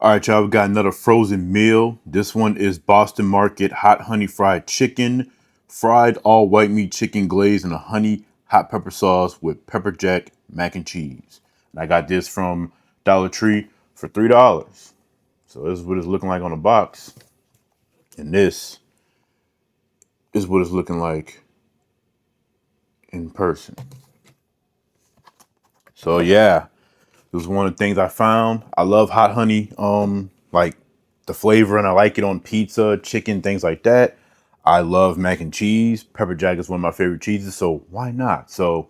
All right, y'all, we got another frozen meal. This one is Boston Market hot honey fried chicken, fried all white meat chicken glazed in a honey hot pepper sauce with pepper jack mac and cheese. And I got this from Dollar Tree for $3. So this is what it's looking like on the box. And this is what it's looking like in person. So yeah, it was one of the things I found. I love hot honey, like the flavor, and I like it on pizza, chicken, things like that. I love mac and cheese. Pepper jack is one of my favorite cheeses, so why not? So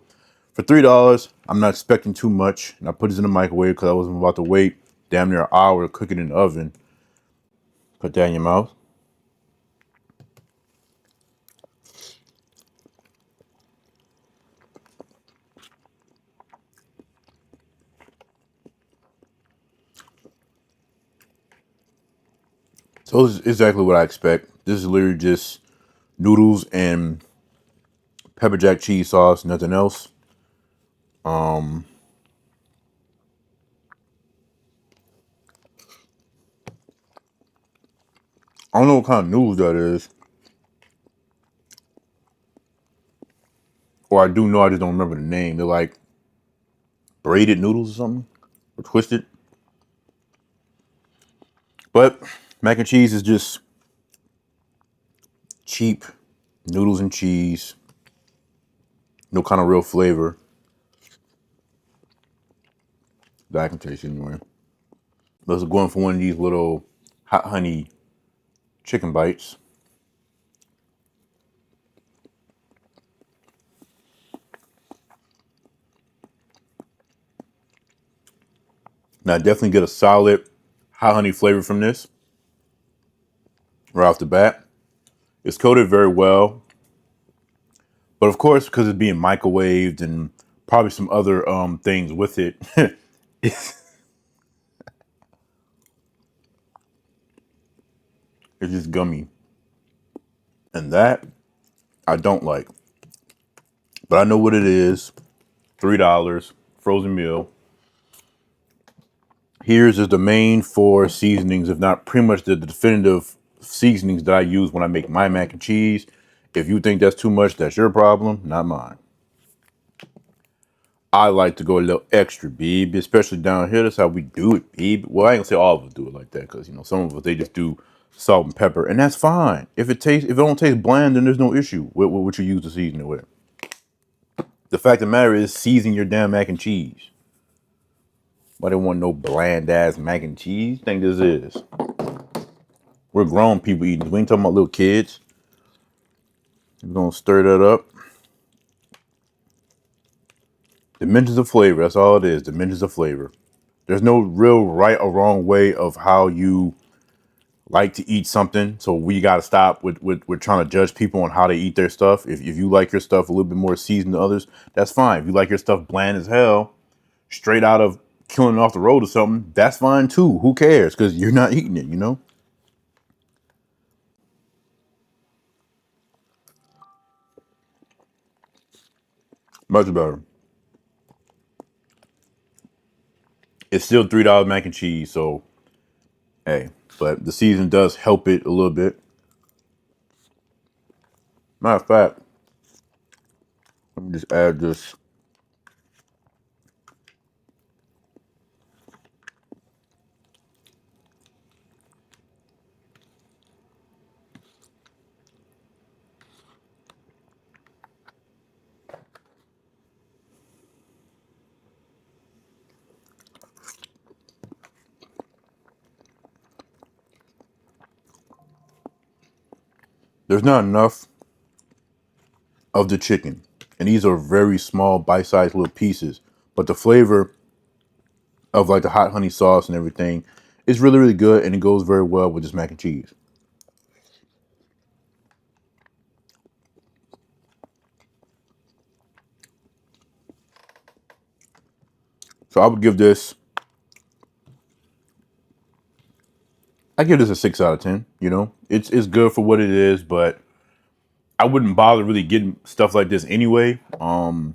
for $3, I'm not expecting too much. And I put this in the microwave because I wasn't about to wait damn near an hour to cook it in the oven. Put that in your mouth. So this is exactly what I expect. This is literally just noodles and pepper jack cheese sauce, nothing else. I don't know what kind of noodles that is. Or I do know, I just don't remember the name. They're like braided noodles or something, or twisted. But mac and cheese is just cheap noodles and cheese, no kind of real flavor that I can taste anyway. Let's go in for one of these little hot honey chicken bites. Now, I definitely get a solid hot honey flavor from this right off the bat. It's coated very well, but of course, because it's being microwaved and probably some other things with it, it's, it's just gummy, and that I don't like. But I know what it is. $3 frozen meal. Here's just the main four seasonings, if not pretty much the definitive seasonings that I use when I make my mac and cheese. If you think that's too much, that's your problem, not mine. I like to go a little extra, baby, especially down here. That's how we do it, baby. Well, I ain't gonna say all of us do it like that, because some of us they just do salt and pepper, and that's fine. If it don't taste bland, then there's no issue with what you use to season it with. The fact of the matter is, season your damn mac and cheese. But I didn't want no bland ass mac and cheese. Think this is? We're grown people eating this. We ain't talking about little kids. We're gonna stir that up. Dimensions of flavor. That's all it is. Dimensions of flavor. There's no real right or wrong way of how you like to eat something. So we gotta stop with trying to judge people on how they eat their stuff. If you like your stuff a little bit more seasoned than others, that's fine. If you like your stuff bland as hell, straight out of killing off the road or something, that's fine too. Who cares? Because you're not eating it. Much better. It's still $3 mac and cheese, so hey, but the season does help it a little bit. Matter of fact, let me just add this. There's not enough of the chicken, and these are very small, bite-sized little pieces. But the flavor of like the hot honey sauce and everything is really, really good, and it goes very well with this mac and cheese. So I give this a 6 out of 10. It's good for what it is, but I wouldn't bother really getting stuff like this anyway. But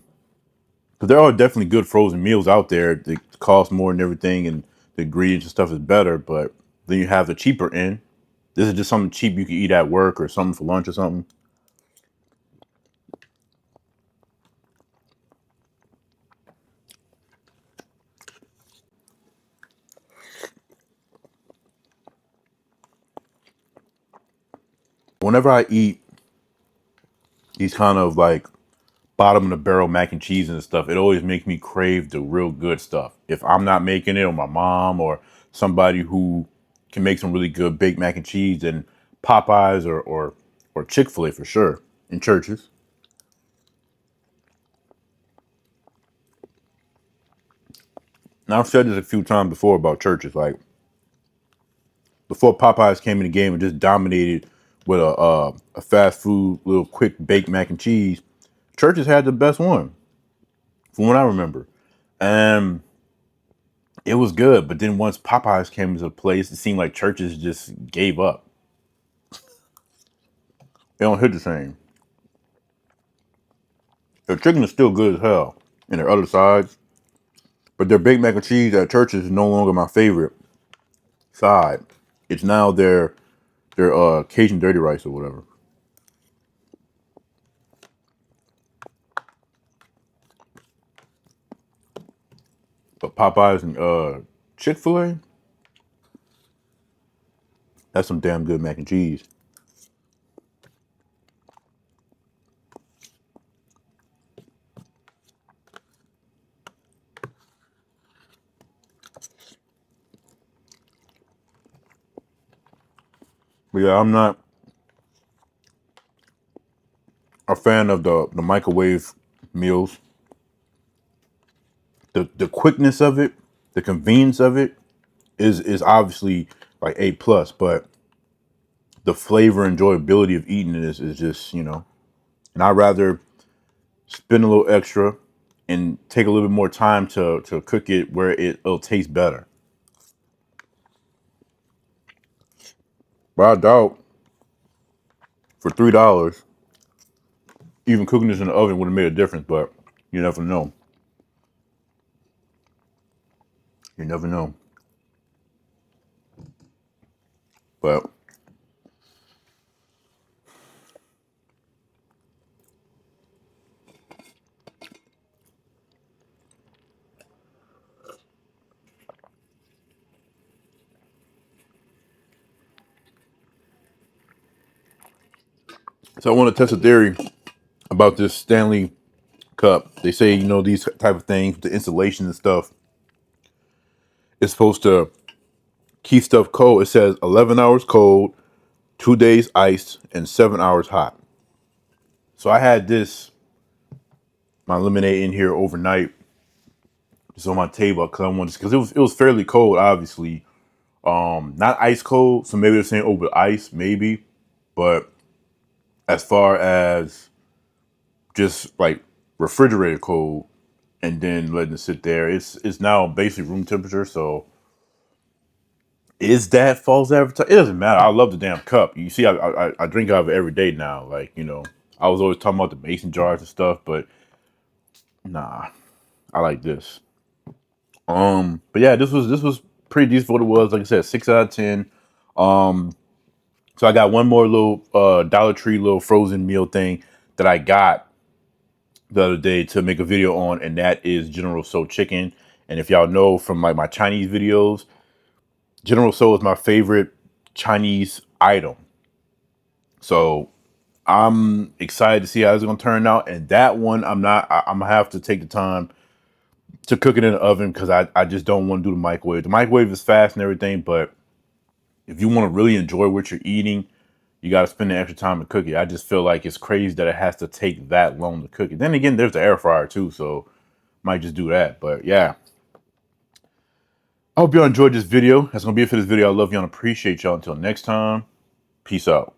there are definitely good frozen meals out there that cost more and everything, and the ingredients and stuff is better, but then you have the cheaper end. This is just something cheap you can eat at work or something for lunch or something. Whenever I eat these kind of like bottom of the barrel mac and cheese and stuff, it always makes me crave the real good stuff. If I'm not making it, or my mom or somebody who can make some really good baked mac and cheese, then Popeyes or Chick-fil-A for sure in churches. Now I've said this a few times before about churches. Like before Popeyes came in the game and just dominated with a fast food little quick baked mac and cheese, churches had the best one from what I remember. And it was good, but then once Popeyes came into place, it seemed like churches just gave up. They don't hit the same. Their chicken is still good as hell, and their other sides, but their baked mac and cheese at churches is no longer my favorite side. It's now their Cajun dirty rice or whatever. But Popeyes and Chick-fil-A, that's some damn good mac and cheese. But yeah, I'm not a fan of the microwave meals. The quickness of it, the convenience of it is obviously like A+, but the flavor and enjoyability of eating it is just, and I'd rather spend a little extra and take a little bit more time to cook it where it'll taste better. But I doubt for $3, even cooking this in the oven would have made a difference, but you never know. You never know. But so I want to test a theory about this Stanley cup. They say, these type of things, the insulation and stuff, is supposed to keep stuff cold. It says 11 hours cold, 2 days iced, and 7 hours hot. So I had my lemonade in here overnight. It's on my table because it was fairly cold, obviously. Not ice cold, so maybe they're saying over ice, maybe. But as far as just like refrigerator cold and then letting it sit there, it's now basically room temperature. So is that false advertising? It doesn't matter. I love the damn cup. You see, I drink out of it every day now. Like, I was always talking about the mason jars and stuff, but nah, I like this. But yeah, this was pretty decent for what it was. Like I said, 6 out of 10. Um, so I got one more little Dollar Tree little frozen meal thing that I got the other day to make a video on, and that is General Tso chicken. And if y'all know from like my Chinese videos, General Tso is my favorite Chinese item. So I'm excited to see how it's gonna turn out. And that one, I'm not. I'm gonna have to take the time to cook it in the oven because I just don't want to do the microwave. The microwave is fast and everything, but if you want to really enjoy what you're eating, you got to spend the extra time to cook it. I just feel like it's crazy that it has to take that long to cook it. Then again, there's the air fryer too, so might just do that. But yeah, I hope y'all enjoyed this video. That's gonna be it for this video. I love y'all and appreciate y'all. Until next time, peace out.